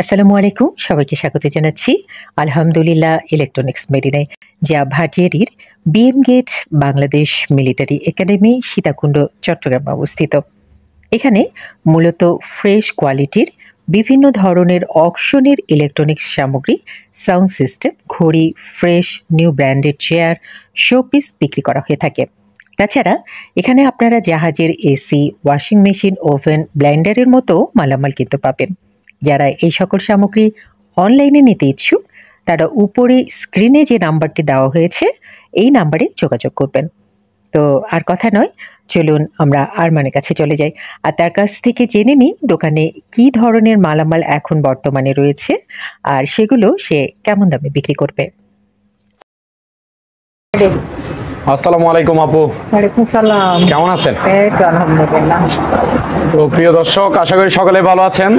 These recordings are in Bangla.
আসসালামু আলাইকুম, সবাইকে স্বাগত জানাচ্ছি আলহামদুলিল্লাহ ইলেকট্রনিক্স মেরিনায়, যা ভাটিয়ারির BM gate Bangladesh Military Academy, Sitakunda, চট্টগ্রামে অবস্থিত। এখানে মূলত ফ্রেশ কোয়ালিটির বিভিন্ন ধরনের অকশনের ইলেকট্রনিক্স সামগ্রী, সাউন্ড সিস্টেম, ঘড়ি, fresh new branded chair, showpiece বিক্রি করা হয়ে থাকে। তাছাড়া এখানে আপনারা জাহাজের এসি, ওয়াশিং মেশিন, ওভেন, ব্লেন্ডারের মতো মালামাল কিনতে পাবেন। যারা এই সকল সামগ্রী অনলাইনে নিতে ইচ্ছুক তারা উপরে স্ক্রিনে যে নাম্বারটি দেওয়া হয়েছে এই নাম্বারে যোগাযোগ করবেন। তো আর কথা নয়, চলুন আমরা আরমানের কাছে চলে যাই আর তার কাছ থেকে জেনে নিই দোকানে কি ধরনের মালামাল এখন বর্তমানে রয়েছে আর সেগুলো সে কেমন দামে বিক্রি করবে। আসসালামু আলাইকুম আপু। ওয়ালাইকুম সালাম। কেমন আছেন? এই তো আলহামদুলিল্লাহ। তো প্রিয় দর্শক, আশা করি সকলে ভালো আছেন।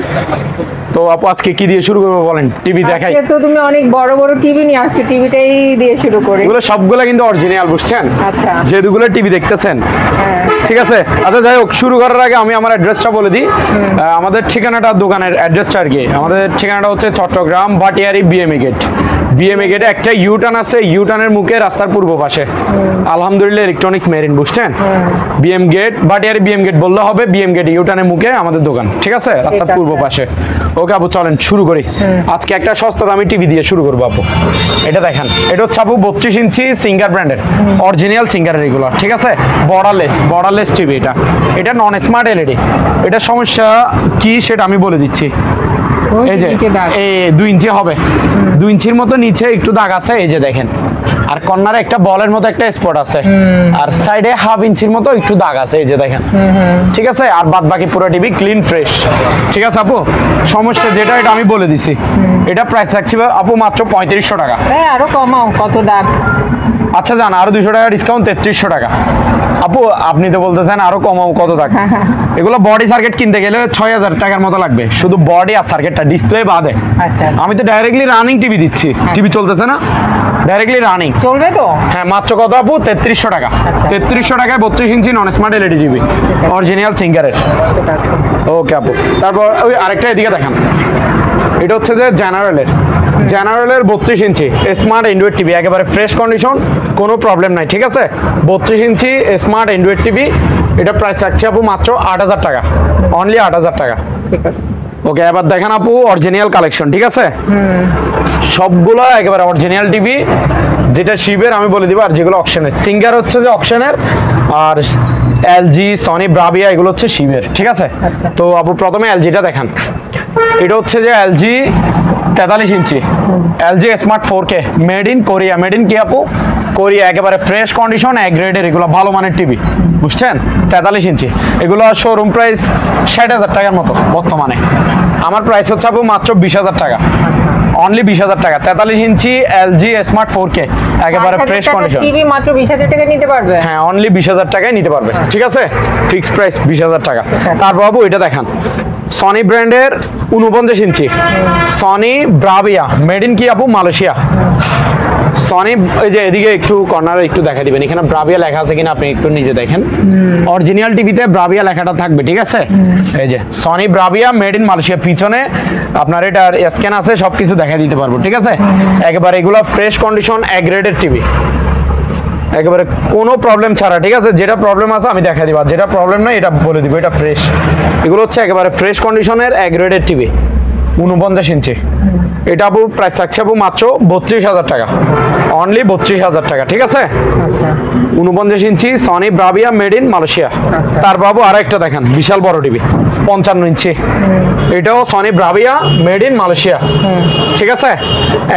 তো আপু আজকে কি দিয়ে শুরু করবো বলেন? টিভি দেখাই। আজকে তো তুমি অনেক বড় বড় টিভি নিয়ে আসছো, টিভিটাই দিয়ে শুরু করি। এগুলো সবগুলা কিন্তু অরিজিনাল, বুঝছেন? আচ্ছা। যেগুলো টিভি দেখতেছেন, হ্যাঁ। ঠিক আছে। আচ্ছা যাই হোক, শুরু করার আগে আমি আমার অ্যাড্রেসটা বলে দিই। আমাদের ঠিকানাটা, দোকানের অ্যাড্রেসটা আর কি, আমাদের ঠিকানাটা হচ্ছে Chattogram Bhatiari BMA gate. BMA গেটে একটা ইউটার্ন আছে, ইউটার্নের মুখে রাস্তার পূর্ব পাশে আলহামদুলিল্লাহ ইলেকট্রনিক্স মেরিন, বুঝছেন? BM gate Bhatiari BM gate বললে হবে, বিএম গেট ইউটার্নের মুখে আমাদের দোকান, ঠিক আছে, রাস্তার পূর্ব পাশে। ওকে আপু, চলেন শুরু করি। আজকে একটা সস্তা দামি টিভি দিয়ে শুরু করবো আপু। এটা দেখেন, এটা হচ্ছে আপু 32 ইঞ্চি সিঙ্গার ব্র্যান্ডের, অরিজিনাল সিঙ্গারের এগুলো, ঠিক আছে। Borderless TV. এটা নন স্মার্ট এলইডি। এটা সমস্যা কি সেটা আমি বলে দিচ্ছি। এই যে 2 ইঞ্চি হবে, 2 ইঞ্চির মতো নিচে একটু দাগ আছে, এই যে দেখেন। আর কর্নারে একটা বলের মতো একটা স্পট আছে, আর সাইডে হাফ ইঞ্চির মতো একটু দাগ আছে, এই যে দেখেন, ঠিক আছে। আর বাদ বাকি পুরো টিভি ক্লিন ফ্রেশ, ঠিক আছে আপু। সমস্যা যেটা এটা আমি বলে দিছি। এটা প্রাইস রাখছি আপু মাত্র 3500 টাকা। আরো কমাও, কত দাগ? আচ্ছা জান, আরো 200 টাকা ডিসকাউন্ট, 3300 টাকা। আপু আপনি তো বলতেছেন আরো কমাও, কত টাকা? এগুলো বডি সার্কিট কিনতে গেলে 6000 টাকার মতো লাগবে, শুধু বডি আর সার্কিটটা, ডিসপ্লে বাদে। আমি তো ডাইরেক্টলি রানিং টিভি দিচ্ছি, টিভি চলতেছে না, ডাইরেক্টলি রানিং চলবে তো। হ্যাঁ, মাত্র কত আপু? 3300 টাকা। 3300 টাকায় 32 inch non smart LED TV, original সিঙ্গারের। ওকে আপু, তারপর ওই আরেকটা এদিকে দেখান। এটা হচ্ছে যে জেনারেলের 32 ইঞ্চি স্মার্ট অ্যান্ড্রয়েড টিভি, একেবারে ফ্রেশ কন্ডিশন, কোনো প্রবলেম নাই, ঠিক আছে। 32 ইঞ্চি স্মার্ট অ্যান্ড্রয়েড টিভি, এটা প্রাইস রাখছি আপু মাত্র 8000 টাকা, অনলি 8000 টাকা। ওকে, এবার দেখেন আপু অরিজিনাল কালেকশন, ঠিক আছে। সবগুলো একেবারে অরিজিনাল টিভি, যেটা শিবের আমি বলে দিব, আর যেগুলো অকশনের। সিঙ্গার হচ্ছে যে অকশনের, আর এলজি, সনি, ব্রাভিয়া এগুলো হচ্ছে শিবের, ঠিক আছে। তো আপু প্রথমে এলজিটা দেখান। এটা হচ্ছে যে LG 43 inch, LG smart 4K, made in Korea. Made in কি আপু? কোরিয়া, একেবারে ফ্রেশ কন্ডিশন, এক গ্রেডের, এগুলো ভালো মানের টিভি, বুঝছেন। 43 ইঞ্চি, এগুলো শোরুম প্রাইস 60,000 টাকার মতো বর্তমানে। আমার প্রাইস হচ্ছে আপু মাত্র 20,000 টাকা, অনলি 20,000 টাকা। 43 ইঞ্চি এলজি স্মার্ট 4K, একেবারে ফ্রেশ কন্ডিশন টিভি মাত্র 20,000 টাকা নিতে পারবে। হ্যাঁ, অনলি 20,000 টাকায় নিতে পারবে, ঠিক আছে। ফিক্সড প্রাইস 20,000 টাকা। তারপর বাবু এটা দেখান, সনি ব্র্যান্ডের 49 inch, Sony Bravia, made in কি আপু? মালয়েশিয়া। সনি, এই যে এদিকে একটু কর্নারে একটু দেখা দিবেন, এখানে ব্রাভিয়া লেখা আছে কিনা আপনি একটু নিজে দেখেন। অরিজিনাল টিভিতে ব্রাভিয়া লেখাটা থাকবে, ঠিক আছে। এই যে Sony Bravia, made in Malaysia, পিছনে আপনার এটার স্ক্যান আছে, সবকিছু দেখা দিতে পারবো, ঠিক আছে। একেবারে এগুলো ফ্রেশ কন্ডিশন, এক গ্রেডের টিভি, একেবারে কোনো প্রবলেম ছাড়া, ঠিক আছে। যেটা প্রবলেম আছে আমি দেখা দিব, আর যেটা প্রবলেম নাই এটা বলে দিব। এটা ফ্রেশ, এগুলো হচ্ছে একেবারে ফ্রেশ কন্ডিশনের এক গ্রেডের টিভি, 49 ইঞ্চি। এটা আপু প্রাইস থাকছে আপু মাত্র 32,000 টাকা, অনলি 32,000 টাকা, ঠিক আছে। 49 inch Sony Bravia, made in Malaysia. তার বাবু আর একটা দেখেন, বিশাল বড় টিভি, 55 ইঞ্চি, এটাও Sony Bravia, made in Malaysia, ঠিক আছে।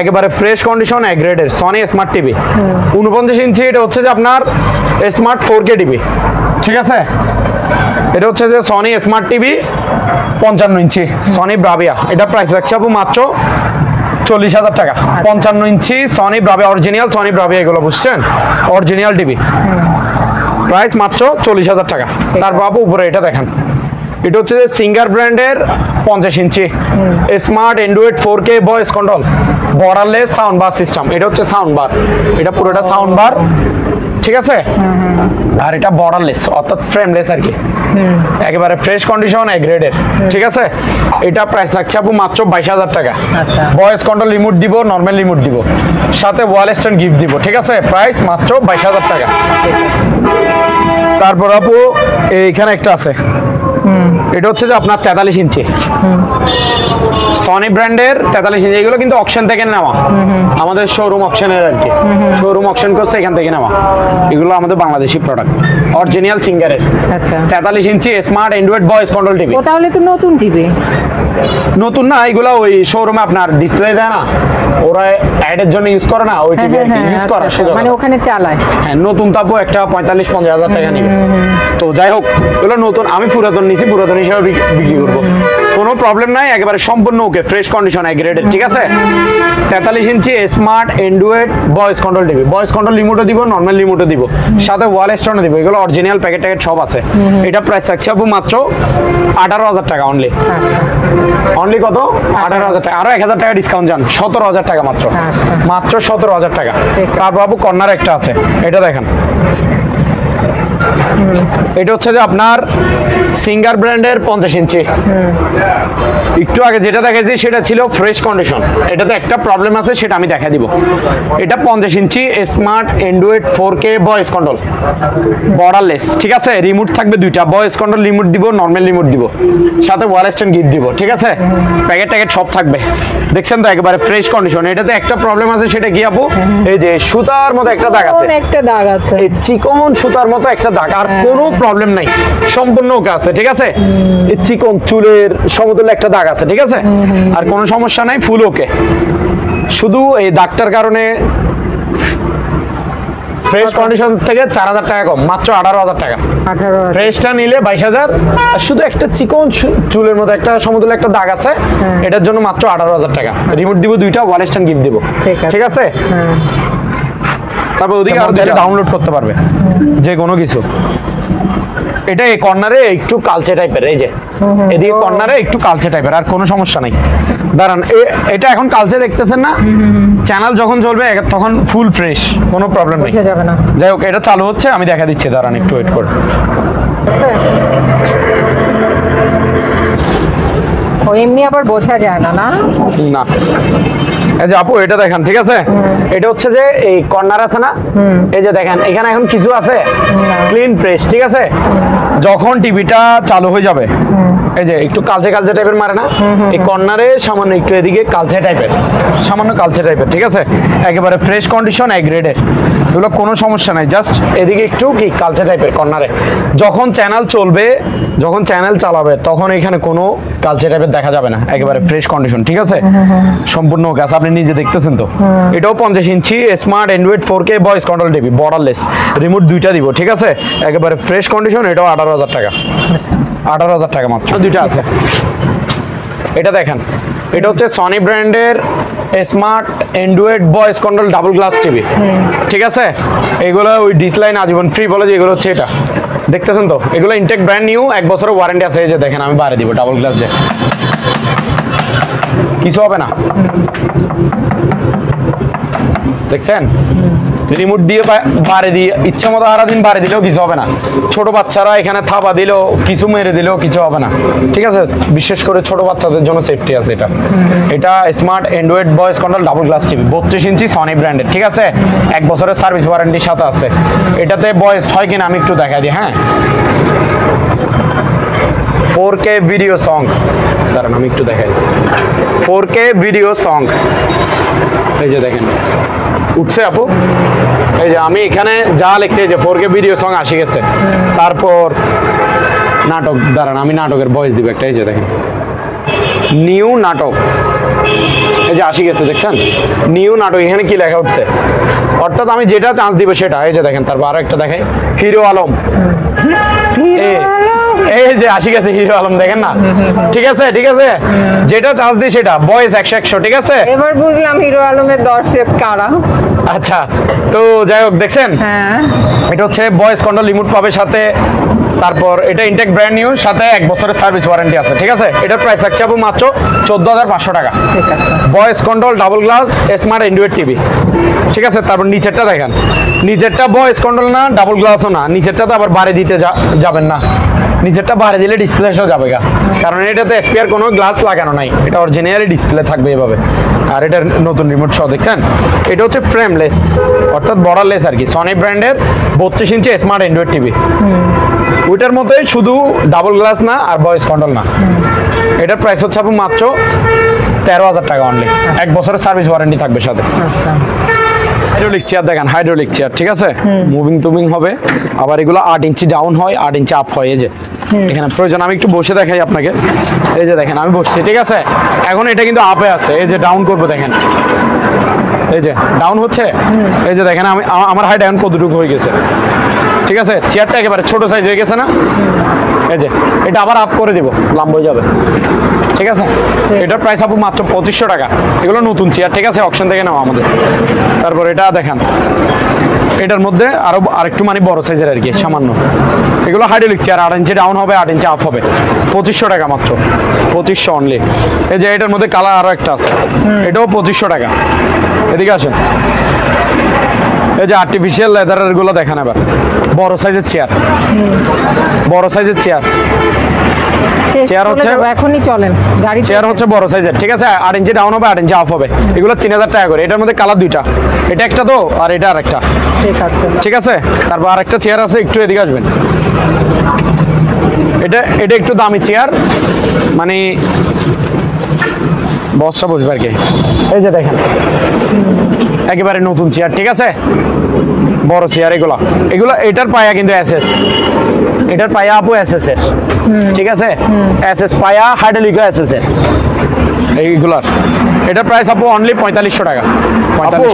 একেবারে ফ্রেশ কন্ডিশন, এক গ্রেডের সনি স্মার্ট টিভি, 49 ইঞ্চি। এটা হচ্ছে যে আপনার স্মার্ট 4K টিভি, ঠিক আছে। এটা হচ্ছে যে Sony smart TV 55 inch Sony Bravia, এটা প্রাইস রাখছে আপু মাত্র 40,000 টাকা। 55 inch Sony Bravia, original Sony Bravia, এগুলো বুঝছেন, অরিজিনাল টিভি, প্রাইস মাত্র 40,000 টাকা। তারপর আপু উপরে এটা দেখেন, এটা হচ্ছে যে সিঙ্গার ব্র্যান্ডের 50 inch smart Android 4K voice control, borderless sound bar system. এটা হচ্ছে সাউন্ড বার, এটা পুরোটা সাউন্ড বার, ঠিক আছে। আর এটা বর্ডারলেস, অর্থাৎ ফ্রেমলেস আর কি, একেবারে ফ্রেশ কন্ডিশন এ গ্রেডের, ঠিক আছে। এটা প্রাইস থাকছে আপু মাত্র 22,000 টাকা। আচ্ছা ভয়েস কন্ট্রোল রিমোট দিব, নরমাল রিমোট দিব, সাথে ওয়াল স্ট্যান্ড গিফট দিব, ঠিক আছে। প্রাইস মাত্র 22,000 টাকা। তারপর আপু এইখানে একটা আছে, এটা হচ্ছে যে আপনার 43 ইঞ্চি সনি ব্র্যান্ডের 43 ইঞ্চি। এগুলো কিন্তু অকশন থেকে নেওয়া, আমাদের শোরুম অকশনের আর কি, শোরুম অকশন করছে এখান থেকে নেওয়া। এগুলো আমাদের বাংলাদেশি প্রোডাক্ট, অরিজিনাল সিঙ্গারের। আচ্ছা 43 inch smart Android voice control TV. ও তাহলে তো নতুন টিভি। নতুন না, এগুলো ওই শোরুমে আপনার ডিসপ্লে দেয় না, ওরা অ্যাডের জন্য ইউজ করে না, ওই টিভি ইউজ করে শুধু, মানে ওখানে চালায়। হ্যাঁ নতুন তাপও একটা 45-50 হাজার টাকা নেবে। তো যাই হোক, এগুলো নতুন, আমি পুরাতন নিছি, পুরাতন হিসেবে বিক্রি করবো, কোনো প্রবলেম নাই, একেবারে সম্পূর্ণ ওকে, ফ্রেশ কন্ডিশন এ গ্রেডের, ঠিক আছে। 43 inch smart Android voice control TV, voice control রিমোটও দিব, নরমাল রিমোটও দিব, সাথে ওয়াল স্ট্যান্ডও দিব। এগুলো অরিজিনাল প্যাকেট ট্যাকেট সব আছে। এটা প্রাইস থাকছে আপু মাত্র 18,000 টাকা অনলি। অনলি কত? 18,000 টাকা। আরো 1,000 টাকা ডিসকাউন্ট যান, 17,000 টাকা মাত্র, মাত্র 17,000 টাকা। তারপর আপু কর্নার একটা আছে, এটা দেখেন। এটা হচ্ছে যে আপনার সিঙ্গার ব্র্যান্ডের 50 ইঞ্চি। একটু আগে যেটা দেখাইছি সেটা ছিল ফ্রেশ কন্ডিশন, এটাতে একটা প্রবলেম আছে, সেটা আমি দেখা দিব। এটা 50 inch smart Android 4K voice control borderless, ঠিক আছে। রিমোট থাকবে দুইটা, ভয়েস কন্ট্রোল রিমোট দিব, নরমাল রিমোট দিব, সাথে ওয়াল স্ট্যান্ড গিফট দিব, ঠিক আছে। প্যাকেট ট্যাকেট সব থাকবে, দেখছেন তো, একেবারে ফ্রেশ কন্ডিশন। এটাতে একটা প্রবলেম আছে, সেটা কি আপু? এই যে সুতার মতো একটা দাগ আছে, একটা দাগ আছে, এই চিকন সুতার মতো একটা দাগ, আর কোনো প্রবলেম নাই, সম্পূর্ণ ওকে আছে, ঠিক আছে। এই চিকন চুলের সমতুল্য একটা দাগ আছে, ঠিক আছে, আর কোনো সমস্যা নাই, ফুল ওকে। শুধু এই দাগটার কারণে ফ্রেশ কন্ডিশন থেকে 4,000 টাকা কম, মাত্র 18,000 টাকা। 18,000। ফ্রেশটা নিলে 22,000, আর শুধু একটা চিকন চুলের মতো একটা সমতুল্য একটা দাগ আছে, এটার জন্য মাত্র 18,000 টাকা। রিমোট দিব দুইটা, ওয়াল স্ট্যান্ড গিফট দিব, ঠিক আছে। তারপর ওদিকে আরো ডাউনলোড করতে পারবে যে কোনো কিছু। এটা এই কর্নারে একটু কালচে টাইপের, এই যে এদিকে কর্নারে একটু কালচে টাইপের, আর কোনো সমস্যা নাই। দাঁড়ান, এটা এখন কালচে দেখতেছেন না, চ্যানেল যখন চলবে তখন ফুল ফ্রেশ, কোনো প্রবলেম নেই। যাই হোক, এটা চালু হচ্ছে, আমি দেখা দিচ্ছি, দাঁড়ান একটু ওয়েট করে। এমনি আবার বোঝা যায় না, না না। এই যে আপু এটা দেখেন, ঠিক আছে। এটা হচ্ছে যে এই কর্নার আছে না, এই যে দেখেন এখানে এখন কিছু আছে, ক্লিন ফ্রেশ, ঠিক আছে। যখন টিভিটা চালু হয়ে যাবে, এই যে একটু কালচে কালচে টাইপের মারে না, এই কর্নারে সামান্য একটু এদিকে কালচে টাইপের, সামান্য কালচে টাইপের, ঠিক আছে। একেবারে ফ্রেশ কন্ডিশন এ গ্রেডের, এগুলো কোনো সমস্যা নাই, জাস্ট এদিকে একটু কি কালচে টাইপের কর্নারে। যখন চ্যানেল চলবে, যখন চ্যানেল চালাবে, তখন এখানে কোনো কালচে টাইপের দেখা যাবে না, একেবারে ফ্রেশ কন্ডিশন, ঠিক আছে। সম্পূর্ণ গাছ আপনি নিজে দেখতেছেন তো। এটাও 50 inch smart Android 4K voice control TV borderless, remote দুইটা দিব, ঠিক আছে। একেবারে ফ্রেশ কন্ডিশন, এটাও 18,000 টাকা। 18,000 টাকা মাত্র, দুইটা আছে। এটা দেখেন, এটা হচ্ছে সনি ব্র্যান্ডের smart Android voice control double glass TV, ঠিক আছে। এগুলো ওই ডিসলাইন আজীবন ফ্রি বলে যে, এগুলো হচ্ছে এটা, দেখতেছেন তো। এগুলো ইনটেক ব্র্যান্ড নিউ, 1 বছরের ওয়ারেন্টি আছে। এই যে দেখেন, আমি বাড়ি দিব ডাবল গ্লাস, যে কিছু হবে না, দেখছেন। রিমোট দিয়ে বাড়ি দিয়ে ইচ্ছা মতো সারাদিন বাড়ি দিলেও কিছু হবে না। ছোট বাচ্চারা এখানে থাবা দিলেও, কিছু মেরে দিলেও কিছু হবে না, ঠিক আছে। বিশেষ করে ছোট বাচ্চাদের জন্য সেফটি আছে এটা। এটা smart Android voice control double glass TV, 32 ইঞ্চি সনি ব্র্যান্ডের, ঠিক আছে। 1 বছরের সার্ভিস ওয়ারেন্টির সাথে আছে। এটাতে ভয়েস হয় কিনা আমি একটু দেখাই দিই, হ্যাঁ। 4K ভিডিও সং, দাঁড়ান আমি একটু দেখাই। 4K ভিডিও সং, এই যে দেখেন উঠছে আপু, এই যে আমি এখানে যা লিখছি, এই যে 4K ভিডিও সং আসি গেছে। তারপর নাটক, দাঁড়ান আমি নাটকের ভয়েস দিব একটা, এই যে দেখেন নিউ নাটক, এই যে আসি গেছে, দেখছেন নিউ নাটক। এখানে কি লেখা উঠছে, অর্থাৎ আমি যেটা চান্স দিব সেটা। এই যে দেখেন, তারপর আরো একটা দেখাই, হিরো আলম, এই যে আসি গেছে হিরো আলম, দেখেন না, ঠিক আছে, ঠিক আছে। যেটা চান্স দিই সেটা, ভয়েস 100, ঠিক আছে। এবার বুঝলাম হিরো আলমের দর্শক কারা। আচ্ছা, তো যাই হোক, দেখছেন এটা হচ্ছে ভয়েস কন্ট্রোল রিমোট পাবে সাথে। তারপর এটা ইনটেক ব্র্যান্ড নিউ, সাথে 1 বছরের সার্ভিস ওয়ারেন্টি আছে, ঠিক আছে। এটার প্রাইস থাকছে আপু মাত্র 14,500 টাকা। Voice control double glass smart Android TV, ঠিক আছে। তারপর নিচেরটা দেখেন, নিচেরটা ভয়েস কন্ট্রোল না, ডাবল গ্লাসও না, নিচেরটা তো আবার বাড়ি দিতে যাবেন না, নিচেরটা বাড়ি দিলে ডিসপ্লে এসেও যাবে গা, কারণ এটাতে এসপিআর কোনো গ্লাস লাগানো নাই, এটা অরিজিনালি ডিসপ্লে থাকবে এভাবে। আর এটার নতুন রিমোট সহ দেখছেন, এটা হচ্ছে ফ্রেমলেস অর্থাৎ বর্ডারলেস আর কি, সনি ব্র্যান্ডের 32 ইঞ্চি স্মার্ট অ্যান্ড্রয়েড টিভি। ওইটার মধ্যে শুধু ডাবল গ্লাস না আর ভয়েস কন্ট্রোল না। এটার প্রাইস হচ্ছে আপু মাত্র 13,000 টাকা অনলি, 1 বছরের সার্ভিস ওয়ারেন্টি থাকবে সাথে। হাইড্রোলিক চেয়ার দেখেন, হাইড্রোলিক চেয়ার ঠিক আছে, মুভিং টুভিং হবে। আবার এগুলো 8 ইঞ্চি ডাউন হয়, 8 ইঞ্চি আপ হয়। এই যে এখানে প্রয়োজন আমি একটু বসে দেখাই আপনাকে। এই যে দেখেন আমি বসছি ঠিক আছে, এখন এটা কিন্তু আপে আছে। এই যে ডাউন করবো দেখেন, এই যে ডাউন হচ্ছে। এই যে দেখেন আমি আমার হাইট এখন কতটুকু হয়ে গেছে ঠিক আছে, চেয়ারটা একেবারে ছোট সাইজ হয়ে গেছে না। এই যে এটা আবার আপ করে দিব, লম্বা হয়ে যাবে ঠিক আছে। এটার প্রাইস আপু মাত্র 2500 টাকা। এগুলো নতুন চেয়ার ঠিক আছে, অকশন থেকে নেওয়া আমাদের। তারপর এটা দেখেন, এটার মধ্যে আরেকটু মানে বড় সাইজের আর কি সামান্য। এগুলো হাইড্রোলিক চেয়ার, 8 ইঞ্চি ডাউন হবে, 8 ইঞ্চি আপ হবে। 2500 টাকা মাত্র, 2500 অনলি। এই যে এটার মধ্যে কালার আরো একটা আছে, এটাও 2500 টাকা। এদিকে আসেন, এই যে আর্টিফিশিয়াল লেদারের গুলো দেখেন। এবার বড় সাইজের চেয়ার, বড় সাইজের চেয়ার, চেয়ার হচ্ছে এখনই চলেন গাড়ি, চেয়ার হচ্ছে বড় সাইজের ঠিক আছে, 8 ইঞ্চি ডাউন হবে, 8 ইঞ্চি আপ হবে। এগুলো 3000 টাকা করে। এটার মধ্যে কালার দুইটা, এটা একটা তো আর এটা আরেকটা ঠিক আছে। তারপর আরেকটা চেয়ার আছে, একটু এদিকে আসবেন। এটা একটু দামি চেয়ার, মানে বসটা বসবে আর কি। এই যে দেখেন একেবারে নতুন চেয়ার ঠিক আছে, বড় চেয়ার। এগুলো এটার পায়া কিন্তু এসএস, এটার পায়া আপু এসএস এর ঠিক আছে, এসএস পায়া, হাইড্রোলিক এসএস এর এইগুলার। এটার প্রাইস আপু অনলি 4500 টাকা। আপু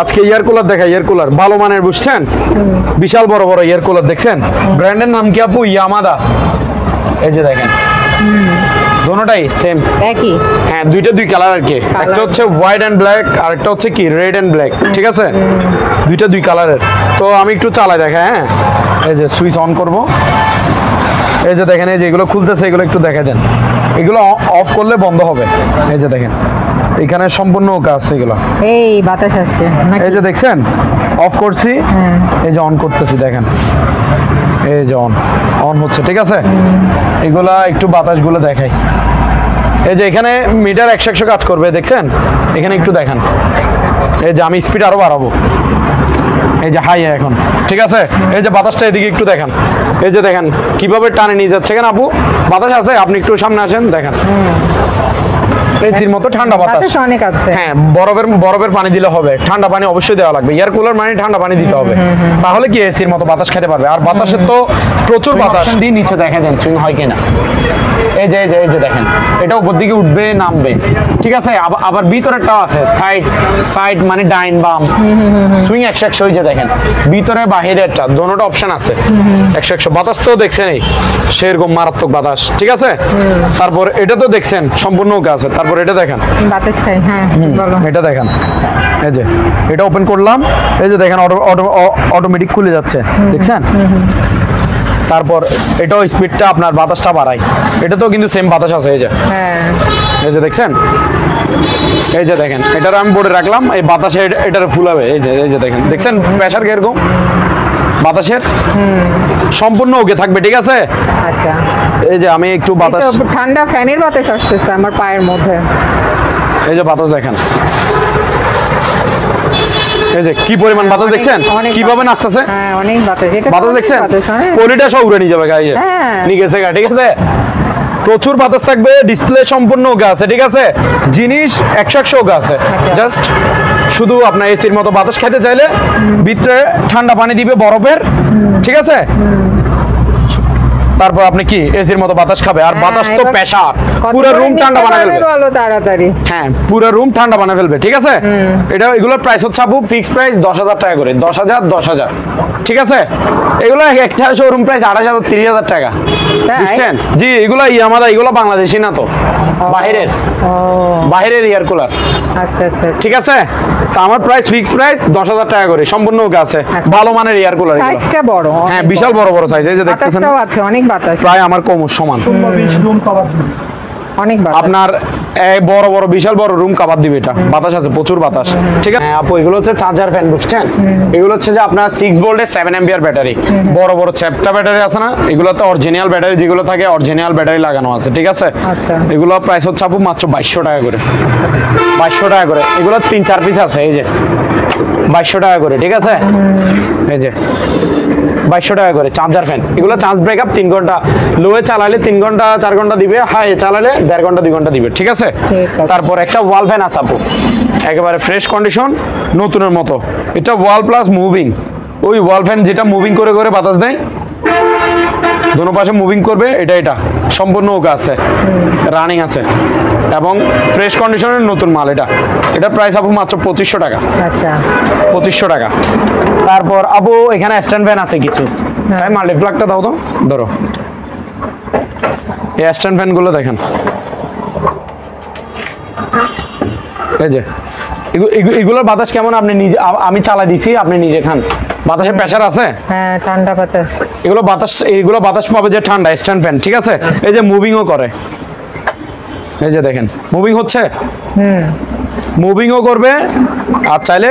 আজকে এয়ার কুলার দেখা, এয়ার কুলার ভালো মানের বুঝছেন, বিশাল বড় বড় এয়ার কুলার দেখছেন। ব্র্যান্ডের নাম কি আপু? ইয়ামাদা। এই যে দেখেন দোনোটাই সেম একই, হ্যাঁ দুইটা দুই কালার আর কি, একটা হচ্ছে হোয়াইট এন্ড ব্ল্যাক আর একটা হচ্ছে কি রেড এন্ড ব্ল্যাক ঠিক আছে, দুইটা দুই কালারের। তো আমি একটু চালাই দেখা, হ্যাঁ এই যে সুইচ অন করব। এই যে দেখেন এই যে এগুলো খুলতেছে, এগুলো একটু দেখা দেন। এগুলো অফ করলে বন্ধ হবে। এই যে দেখেন এখানে সম্পূর্ণ কাজ এগুলো, এই বাতাস আসছে। এই যে দেখছেন অফ করছি, এই যে অন করতেছি দেখেন, এই যে অন হচ্ছে ঠিক আছে। এগুলা একটু বাতাসগুলো দেখাই। এই যে এখানে মিটার 100 কাজ করবে দেখছেন, এখানে একটু দেখান। এই যে আমি স্পিড আরো বাড়াবো, এই যে হাই এখন ঠিক আছে। এই যে বাতাসটা এদিকে একটু দেখান, এই যে দেখেন কিভাবে টানে নিয়ে যাচ্ছে। কেন আপু বাতাস আছে, আপনি একটু সামনে আসেন দেখেন, এসির মতো ঠান্ডা বাতাস অনেক আছে। হ্যাঁ বরফের পানি দিলে হবে, ঠান্ডা পানি অবশ্যই দেওয়া লাগবে। এয়ার কুলার মানে ঠান্ডা পানি দিতে হবে, তাহলে কি এসির মতো বাতাস খেতে পারবে। আর বাতাসের তো প্রচুর বাতাস দিয়ে নিচে দেখে দেন সুইং হয় কিনা। এই যে দেখেন এটা উপর দিকে উঠবে নামবে ঠিক আছে। আবার ভিতরেরটাও আছে, সাইড মানে ডাইন বাম সুইং 100 হয়ে যায় দেখেন, ভিতরে বাহিরেরটা দোনোটা অপশন আছে 100। বাতাস তো দেখছেন এই সেরকম মারাত্মক বাতাস ঠিক আছে। তারপর এটা তো দেখছেন সম্পূর্ণ আছে। তারপর এটা দেখেন বাতাস খাই, হ্যাঁ বলো। এটা দেখেন, এই যে এটা ওপেন করলাম, এই যে দেখেন অটোমেটিক খুলে যাচ্ছে দেখছেন। তারপর এটাও স্পিডটা আপনার বাতাসটা বাড়ায়, এটা তো কিন্তু সেম বাতাস আছে। এই যে এই যে দেখছেন, এই যে দেখেন এটার আমি বোর্ডে রাখলাম, এই বাতাসে এটার ফুল হবে। এই যে দেখেন দেখছেন প্রেসার কিরকম বাতাসের, সম্পূর্ণ ওকে থাকবে ঠিক আছে। আচ্ছা এই যে আমি একটু বাতাস, ঠান্ডা ফ্যানের বাতাস আসতেছে আমার পায়ের মধ্যে। এই যে বাতাস দেখেন, এই যে কি পরিমাণ বাতাস দেখছেন, কিভাবে নাচতেছে। হ্যাঁ অনেক বাতাস, এটা বাতাস দেখছেন, পলিটা সব উড়ে নিয়ে যাবে গায়ে নিয়ে গেছে গা ঠিক আছে। প্রচুর বাতাস থাকবে, ডিসপ্লে সম্পূর্ণ ওকে আছে ঠিক আছে, জিনিস 100 ওকে আছে। জাস্ট শুধু আপনার এসির মতো বাতাস খেতে চাইলে ভিতরে ঠান্ডা পানি দিবে বরফের ঠিক আছে। তারপর আপনি কি এসির মতো বাতাস খাবে। আর বাতাস তো প্রেসার, পুরো রুম ঠান্ডা বানায় ফেলবে। বলো তাড়াতাড়ি, হ্যাঁ পুরো রুম ঠান্ডা বানায় ফেলবে ঠিক আছে। এটা এগুলোর প্রাইস হচ্ছে আপু ফিক্সড প্রাইস 10,000 টাকা করে, 10,000 ঠিক আছে। এগুলো একটা শোরুম প্রাইস 28,000 30,000 টাকা বুঝছেন। জি এগুলো ইয়ামাদা, এগুলো বাংলাদেশি না তো, বাইরের এয়ার কুলার। আচ্ছা আচ্ছা ঠিক আছে। তো আমার প্রাইস ফিক্সড প্রাইস 10,000 টাকা করে, সম্পূর্ণ ওকে আছে, ভালো মানের এয়ার কুলার। সাইজটা বড়, হ্যাঁ বিশাল বড় বড় সাইজ। এই যে দেখতেছেন বাতাসটাও আছে, অনেক বাতাস, প্রায় আমার কোমর সমান। অনেক বাতাস। আপনার বড় বড় বিশাল বড় রুম কভার দিবে এটা, বাতাস আছে, প্রচুর বাতাস। ঠিক আছে আপু, এগুলো হচ্ছে চার্জার ফ্যান, বুঝছেন? এগুলো হচ্ছে যে আপনার 6 ভোল্টের 7 অ্যাম্পিয়ার ব্যাটারি, বড় বড় চ্যাপ্টা ব্যাটারি আছে না, এগুলোতে অরিজিনাল ব্যাটারি যেগুলো থাকে অরিজিনাল ব্যাটারি লাগানো আছে। ঠিক আছে, আচ্ছা। এগুলো প্রাইস হচ্ছে আপু মাত্র 2200 টাকা করে, 2200 টাকা করে। এগুলো 3-4 পিস আছে, এই যে 2200 টাকা করে। ঠিক আছে, এই যে 2200 টাকা করে চার্জার ফ্যান। এগুলো চার্জ ব্রেকআপ 3 ঘন্টা, লোয়ে চালালে 3 ঘন্টা 4 ঘন্টা দিবে, হাই চালালে 1.5 ঘন্টা 2 ঘন্টা দিবে। ঠিক আছে, তারপর একটা ওয়াল ফ্যান আছে আপু, একেবারে ফ্রেশ কন্ডিশন, নতুনের মতো। এটা ওয়াল প্লাস মুভিং, ওই ওয়াল ফ্যান যেটা মুভিং করে করে বাতাস দেয়, দোনো পাশে মুভিং করবে, এটা সম্পূর্ণ ওকে আছে, রানিং আছে এবং ফ্রেশ কন্ডিশনের নতুন মাল। এটা প্রাইস আপু মাত্র 2500 টাকা। আচ্ছা, 2500 টাকা। তারপর আপু এখানে স্ট্যান্ড ফ্যান আছে কিছু, সাই মাল্টিপ্লাগটা দাও তো, ধরো এই স্ট্যান্ড ফ্যান গুলো দেখেন, এই যে এগুলোর বাতাস কেমন আপনি নিজে, আমি চালা দিছি, আপনি নিজে খান। বাতাসে প্রেসার আছে, হ্যাঁ ঠান্ডা বাতাস। এগুলো বাতাস পাবে যে ঠান্ডা স্ট্যান্ড ফ্যান। ঠিক আছে, এই যে মুভিংও করে, এই যে দেখেন মুভিং হচ্ছে, মুভিংও করবে আর চাইলে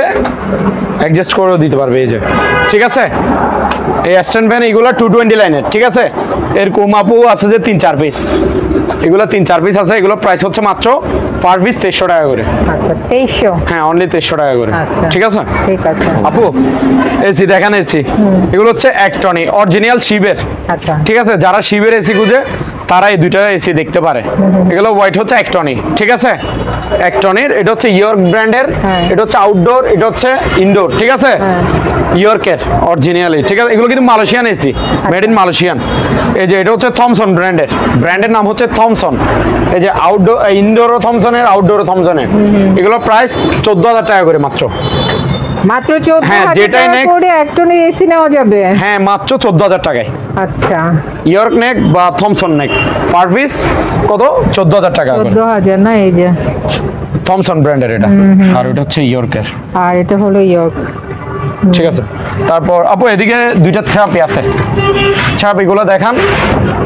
অ্যাডজাস্ট করেও দিতে পারবে, এই যে। ঠিক আছে, এই স্ট্যান্ড ফ্যান এগুলো 220 লাইনের। ঠিক আছে, এর কোমাপু আছে যে 3-4 পিস, এগুলো 3-4 পিস আছে। এগুলো প্রাইস হচ্ছে মাত্র পার পিস 2300 টাকা করে। আচ্ছা, 2300? হ্যাঁ, অনলি 2300 টাকা করে। আচ্ছা, ঠিক আছে, ঠিক আছে আপু। এসি দেখেন, এসি এগুলো হচ্ছে একটনি অরিজিনাল শিবের। আচ্ছা, ঠিক আছে, যারা শিবের এসি খুঁজে তারা এই দুইটা এসি দেখতে পারে। এগুলো হোয়াইট হচ্ছে একটনি। ঠিক আছে, একটনির, এটা হচ্ছে ইয়র্ক ব্র্যান্ডের, এটা হচ্ছে আউটডোর, এটা হচ্ছে ইনডোর। ঠিক আছে, ইয়র্কের অরিজিনালি। ঠিক আছে, এগুলো কিন্তু Malaysian AC, made in Malaysian. এই যে এটা হচ্ছে থমসন ব্র্যান্ডের নাম হচ্ছে থমসন। এই যে আউটডোর, ইনডোরও থমসনের, আউটডোরও থমসনের। এগুলো প্রাইস 14000 টাকা করে মাত্র। মাত্র 14000 টাকা করে একটনের এসি নেওয়া যাবে? হ্যাঁ, মাত্র 14000 টাকায়। আচ্ছা, ইয়র্ক নেক বা থমসন নেক পার পিস কত? 14000 টাকা করে। 14000 না? এই যে থমসন ব্র্যান্ডের এটা, আর এটা হচ্ছে ইয়র্কের, আর এটা হলো ইয়র্ক। ঠিক আছে। তারপর আপু এদিকে দুইটা থেরাপি আছে, থেরাপিগুলো দেখান।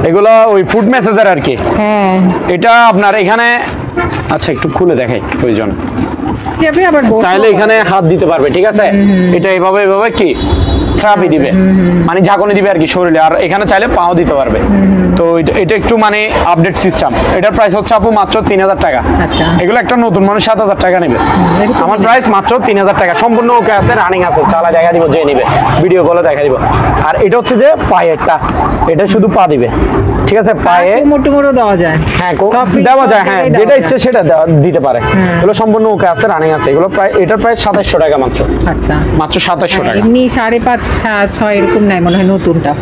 এগুলো ওই ফুড মেসেজের আর কি। হ্যাঁ, এটা আপনার এখানে, আচ্ছা একটু খুলে দেখাই প্রয়োজন, চাইলে এখানে হাত দিতে পারবে। ঠিক আছে, এটা এভাবে কি থেরাপি দিবে, মানে ঝাঁকুনি দিবে আর কি শরীরে, আর এখানে চাইলে পাও দিতে পারবে। তো এটা একটু মানে আপডেট সিস্টেম। এটার প্রাইস হচ্ছে আপু মাত্র 3000 টাকা। আচ্ছা, এগুলো একটা নতুন মানুষ 7000 টাকা নেবে, আমার প্রাইস মাত্র 3000 টাকা। সম্পূর্ণ ওকে আছে, রানিং আছে, চালা দেখা দিব, যে নিবে ভিডিও কলে দেখা দিব। আর এটা হচ্ছে যে পায়েরটা, এটা শুধু পা দিবে। ঠিক আছে, পায়ে মোটো দেওয়া যায়, হ্যাঁ দেওয়া যায়, হ্ঁ যেটা ইচ্ছে সেটা দিতে পারে। এগুলো সম্পূর্ণ ওকে আছে, রানিং আছে। এগুলো প্রায়, এটার প্রায় 2700 টাকা মাত্র। আচ্ছা, মাত্র 2700 টাকা। এমনি 5.5-6 এরকম নাই মনে হয় নতুনটা,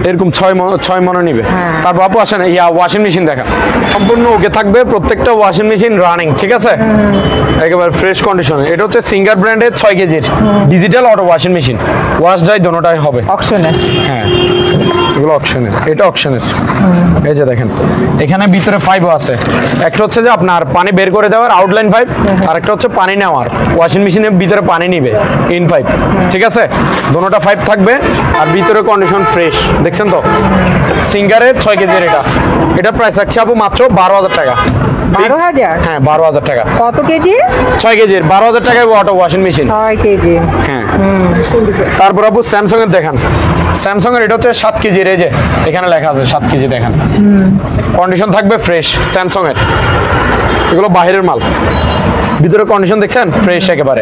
এরকম 6 মনে নিবে। তারপর আপু আসেন, ওয়াশিং মেশিন দেখা, সম্পূর্ণ ওকে থাকবে, প্রত্যেকটা ওয়াশিং মেশিন রানিং। ঠিক আছে, একেবারে ফ্রেশ কন্ডিশনে। এটা হচ্ছে সিঙ্গার ব্র্যান্ডের 6 কেজির digital auto washing machine, wash dry দোনোটাই হবে। অকশনের? হ্যাঁ, এগুলো অকশনের, এটা অকশনের। এই যে দেখেন, এখানে ভিতরে পাইপও আছে, একটা হচ্ছে যে আপনার পানি বের করে দেওয়ার আউটলাইন পাইপ, আর একটা হচ্ছে পানি নেওয়ার, ওয়াশিং মেশিনের ভিতরে পানি নিবে ইন পাইপ। ঠিক আছে, দোনোটা পাইপ থাকবে, আর ভিতরে কন্ডিশন ফ্রেশ, দেখছেন তো। সিঙ্গারের 6 কেজির এটা প্রাইস আছে আপু মাত্র 12000 টাকা। 12000? হ্যাঁ, 12000 টাকা। কত কেজি? 6 কেজির 12000 টাকায় অটো ওয়াশিং মেশিন। 6 কেজি? হ্যাঁ। তারপর আপু স্যামসাং এর দেখান, স্যামসাং এর এটা হচ্ছে 7 কেজির, এই যে এখানে লেখা আছে 7 কেজি, দেখেন কন্ডিশন থাকবে ফ্রেশ স্যামসাং এর। এগুলো বাইরের মাল, ভিতরে কন্ডিশন দেখছেন ফ্রেশ একেবারে,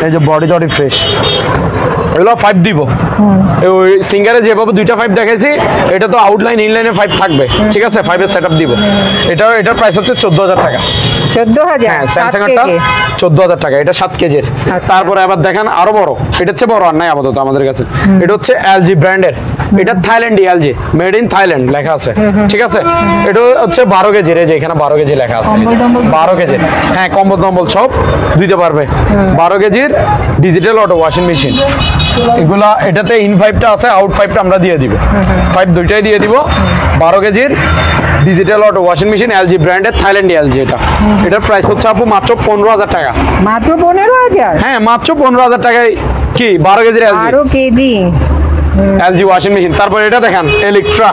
এই যে বডি টডি ফ্রেশ। এগুলো 5 দিব, ওই সিঙ্গারে যেভাবে 2টা 5 দেখাইছি, এটা তো আউটলাইন ইনলাইনে 5 থাকবে। ঠিক আছে, 5 এর সেটআপ দিব। এটার প্রাইস হচ্ছে 14000 টাকা। 14000? হ্যাঁ, স্যামসাং এরটা 14000 টাকা, এটা 7 কেজির। তারপরে আবার দেখেন আরো বড়, এটা হচ্ছে বড় আর নাই আপাতত আমাদের কাছে। এটা হচ্ছে এলজি ব্র্যান্ডের, এটা থাইল্যান্ডি এলজি, মেড ইন থাইল্যান্ড লেখা আছে। ঠিক আছে, এটা হচ্ছে 12 কেজির, এই যে এখানে 12 কেজি লেখা আছে, 12 কেজি। হ্যাঁ, কম্বল টম্বল সব দিতে পারবে। 12 কেজির ডিজিটাল অটো ওয়াশিং মেশিন। এগুলা, এটাতে ইন 5টা আছে, আউট 5টা আমরা দিয়ে দিব, 5 দুইটাই দিয়ে দিব। 12 কেজির digital auto washing machine, LG ব্র্যান্ডের, থাইল্যান্ডি এলজি। এটার প্রাইস হচ্ছে আপু মাত্র 15000 টাকা। মাত্র 15000? হ্যাঁ, মাত্র 15000 টাকায় কি 12 কেজির LG. 12 KG? LG washing machine. তারপর এটা দেখেন ইলেকট্রা,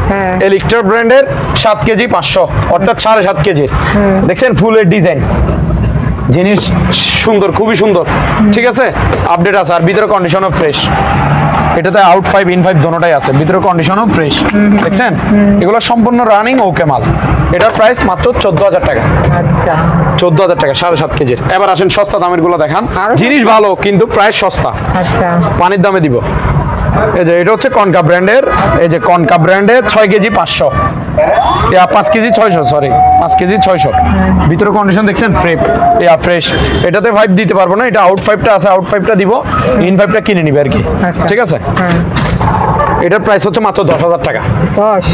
হ্যাঁ ইলেকট্রা ব্র্যান্ডের 7 কেজি 500 অর্থাৎ 7.5 কেজির। দেখছেন ফুলের ডিজাইন, জিনিস সুন্দর, খুবই সুন্দর, ঠিক আছে, আপডেট আছে আর ভিতরে কন্ডিশনও ফ্রেশ। এটাতে আউট 5 ইন 5 দোনোটাই আছে, ভিতরে কন্ডিশনও ফ্রেশ। দেখছেন এগুলো সম্পূর্ণ রানিং ওকে মাল। এটার প্রাইস মাত্র 14,000 টাকা। আচ্ছা 14,000 টাকা 7.5 কেজির। এবার আসেন সস্তা দামের গুলো দেখান। আরো জিনিস ভালো কিন্তু প্রাইস সস্তা, আচ্ছা পানির দামে দিব। এই যে এটা হচ্ছে কনকা ব্র্যান্ডের, এই যে কনকা ব্র্যান্ডের 6 কেজি 500, 5 কেজি 600, সরি 5 কেজি 600। ভিতরে কন্ডিশন দেখছেন ফ্রেশ। এটাতে 5 দিতে পারবো না, এটা আউট 5টা আছে, আউট 5টা দিব, ইন 5টা কিনে নিবে আর কি, আচ্ছা। ঠিক আছে। হ্যাঁ এটার প্রাইস হচ্ছে মাত্র 10,000 টাকা। 10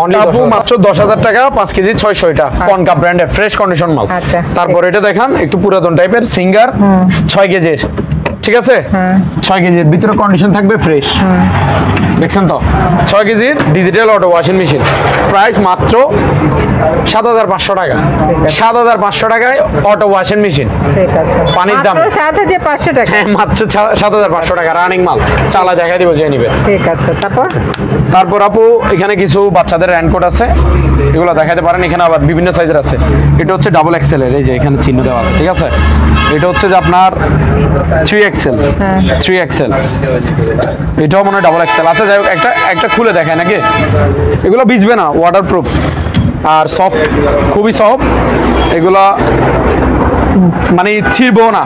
অনলি মাত্র 10,000 টাকা, 5 কেজি 600। এটা কনকা ব্র্যান্ডের ফ্রেশ কন্ডিশন মাল। আচ্ছা। তারপর এটা দেখান একটু পুরাতন টাইপের সিঙ্গার 6 কেজির, ঠিক আছে, 6 কেজির ভিতরে কন্ডিশন থাকবে ফ্রেশ। দেখছেন তো 6 কেজির digital auto washing machine, price মাত্র 7,500 টাকা। 7,500 টাকায় অটো ওয়াশিং মেশিন, ঠিক আছে। পানির দাম মাত্র 7,500 টাকা। হ্যাঁ মাত্র 7,500 টাকা রানিং মাল। চালা দেখা দিব যে নিবে। ঠিক আছে। তারপর আপু এখানে কিছু বাচ্চাদের রেনকোট আছে, এগুলো দেখাতে পারেন। এখানে আবার বিভিন্ন সাইজের আছে। এটা হচ্ছে ডাবল এক্সেল এর, এই যে এখানে চিহ্ন দেওয়া আছে, ঠিক আছে। এটা হচ্ছে যে আপনার 3XL, 3XL, এটাও মনে হয় ডাবল এক্সেল। আচ্ছা যাই হোক, একটা খুলে দেখায় নাকি, এগুলো ভিজবে না, ওয়াটারপ্রুফ আর সফট, খুবই সফট। এগুলা মানে ছিড়বো না।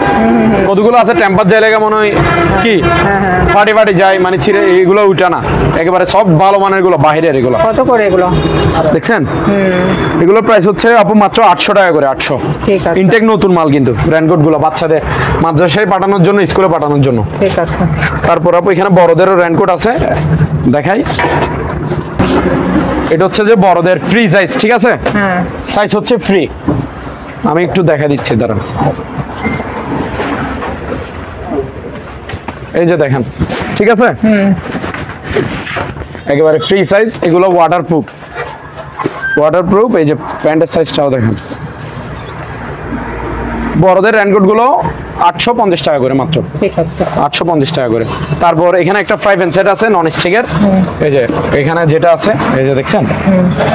কতগুলো আছে টেম্পার জায়গা মনে হয় কি ফাটি যায়, মানে ছিঁড়ে এগুলো উঠে না, একেবারে সব ভালো মানের গুলো বাহিরের। এগুলো কত করে এগুলো দেখছেন? এগুলোর প্রাইস হচ্ছে আপু মাত্র 800 টাকা করে। 800। ঠিক আছে। ইনটেক নতুন মাল কিন্তু রেনকোট গুলো বাচ্চাদের মাদ্রাসায় পাঠানোর জন্য, স্কুলে পাঠানোর জন্য। ঠিক আছে। তারপর আপু এখানে বড়দেরও রেনকোট আছে, দেখাই। এটা হচ্ছে যে বড়দের ফ্রি সাইজ, ঠিক আছে, হ্যাঁ সাইজ হচ্ছে ফ্রি। আমি একটু দেখা দিচ্ছি, দাঁড়ান। এই যে দেখেন, ঠিক আছে, একেবারে ফ্রি সাইজ। এগুলো ওয়াটারপ্রুফ। এই যে প্যান্টের সাইজটাও দেখেন। বড়দের রেনকোট গুলো 850 টাকা করে মাত্র, ঠিক আছে। 850 টাকা করে। তারপর এখানে একটা ফ্রাই প্যান সেট আছে নন স্টিকের, এই যে এখানে যেটা আছে, এই যে দেখছেন,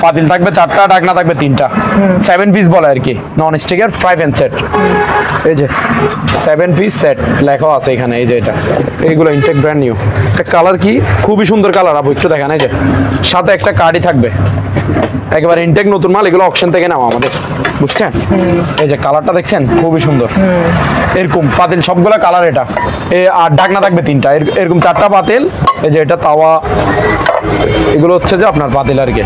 পাতিল থাকবে 4টা, ঢাকনা থাকবে 3টা, 7 পিস বলে আর কি, নন স্টিকের ফ্রাই প্যান সেট। এই যে 7 পিস সেট লেখা আছে এখানে, এই যে এটা, এইগুলো ইনটেক ব্র্যান্ড নিউ। একটা কালার কি খুবই সুন্দর কালার, আপু একটু দেখেন। এই যে সাথে একটা কার্ডই থাকবে, একেবারে ইনটেক নতুন মাল। এগুলো অকশন থেকে নেওয়া আমাদের, বুঝছেন? এই যে কালারটা দেখছেন, খুবই সুন্দর। এরকম পাতিল সবগুলা কালার এটা। আর ঢাকনা থাকবে 3টা, এরকম 4টা পাতিল। এই যে এটা তাওয়া, এগুলো হচ্ছে যে আপনার পাতিল আর কি।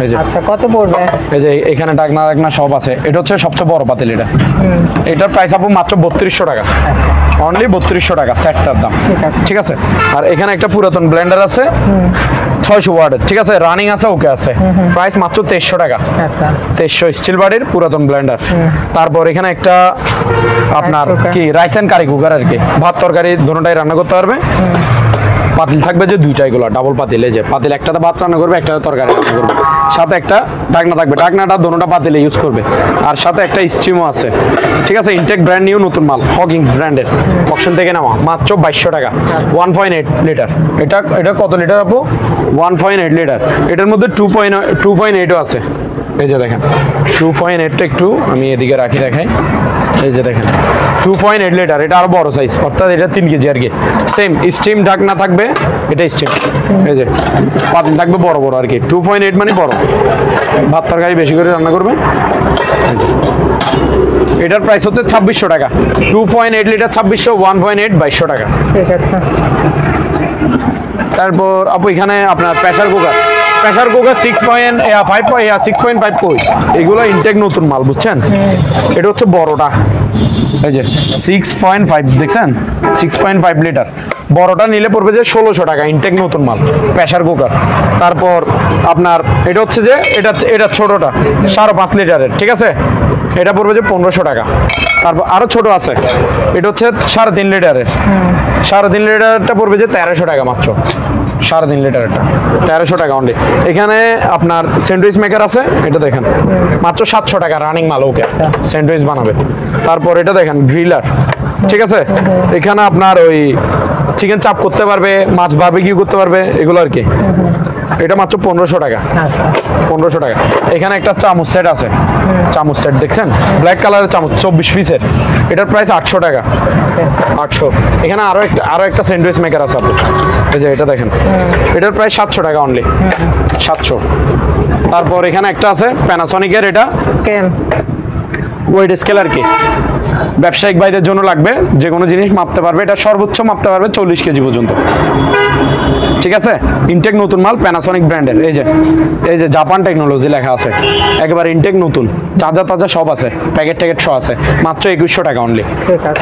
এই যে আচ্ছা কত পড়বে? এই যে এখানে ঢাকনা সব আছে। এটা হচ্ছে সবচেয়ে বড় পাতিল এটা। এটার প্রাইস আপু মাত্র 3200 টাকা। অনলি 3200 টাকা সেটটার দাম, ঠিক আছে। আর এখানে একটা পুরাতন ব্লেন্ডার আছে 600 ওয়াটের, ঠিক আছে, রানিং আছে, ওকে আছে। প্রাইস মাত্র 2300 টাকা। আচ্ছা 2300 স্টিল বডির পুরাতন ব্লেন্ডার। তারপর এখানে একটা আপনার কি রাইস এন্ড কারি কুকার আর কি, ভাত তরকারি দুটোটাই রান্না করতে পারবে। পাতিল থাকবে যে 2টা, এগুলো ডাবল পাতিল। এই যে পাতিল, একটাতে ভাত রান্না করবে, একটাতে তরকারি রান্না করবে। সাথে একটা ঢাকনা থাকবে, ঢাকনাটা দুটোটা পাতিলে ইউজ করবে। আর সাথে একটা স্টিমও আছে, ঠিক আছে। ইনটেক ব্র্যান্ড নিউ নতুন মাল, হকিং ব্র্যান্ডের, অকশন থেকে নেওয়া, মাত্র 2200 টাকা। 1.8 লিটার। এটা কত লিটার আপু? 1.8 লিটার। এটার মধ্যে 2.8ও আছে। এই যে দেখেন 2.8টা একটু আমি এদিকে দেখাই। এই যে দেখেন 2.8 লিটার, এটা আরো বড় সাইজ, অর্থাৎ এটা 3 কেজি আর কি। সেম স্টিম ঢাকনা থাকবে, এটা স্টিম। এই যে পাতিল থাকবে বড় আর কি। 2.8 মানে বড়, ভাত তরকারি বেশি করে রান্না করবে। এটার প্রাইস হচ্ছে 2600 টাকা। 2.8 লিটার 2600, 1.8 2200 টাকা। ঠিক আছে। তারপর আপু এখানে আপনার প্রেসার কুকার 6.5 কই, এগুলো ইনটেক নতুন মাল, বুঝছেন? এটা হচ্ছে বড়টা, এই যে 6.5, দেখছেন 6.5 লিটার। বড়টা নিলে পড়বে যে 1600 টাকা, ইনটেক নতুন মাল প্রেসার কুকার। তারপর আপনার এটা হচ্ছে যে এটা ছোটটা 5.5 লিটারের, ঠিক আছে, এটা পড়বে যে 1500 টাকা। তারপর আরো ছোট আছে, এটা হচ্ছে 3.5 লিটারের। 3.5 লিটারটা পড়বে যে 1300 টাকা মাত্র। 3.5 লিটারটা 1300 টাকা অনলি। এখানে আপনার স্যান্ডউইচ মেকার আছে, এটা দেখেন মাত্র 700 টাকা, রানিং মাল, ওকে স্যান্ডউইচ বানাবে। তারপর এটা দেখেন গ্রিলার, ঠিক আছে। এখানে আপনার ওই চিকেন চাপ করতে পারবে, মাছ বারবিকিউ করতে পারবে, এগুলো আর কি। এটা মাত্র 1500 টাকা। 1500 টাকা। এখানে একটা চামচ সেট আছে, চামচ সেট দেখছেন, ব্ল্যাক কালারের চামচ 24 পিসের, এটার প্রাইস 800 টাকা। 800। এখানে আরো একটা স্যান্ডউইচ মেকার আছে আপু, এই যে এটা দেখেন, এটার প্রাইস 700 টাকা অনলি, 700। তারপর এখানে একটা আছে প্যানাসনিকের, এটা স্কেল, ওয়েট স্কেল আর কি, ব্যবসায়িক ভাইদের জন্য লাগবে, যে কোনো জিনিস মাপতে পারবে, এটা সর্বোচ্চ মাপতে পারবে 40 কেজি পর্যন্ত, ঠিক আছে। ইনটেক নতুন মাল, প্যানাসনিক ব্র্যান্ডের, এই যে জাপান টেকনোলজি লেখা আছে, একেবারে ইনটেক নতুন, তাজা সব আছে, প্যাকেট ট্যাকেট সব আছে, মাত্র 2100 টাকা অনলি,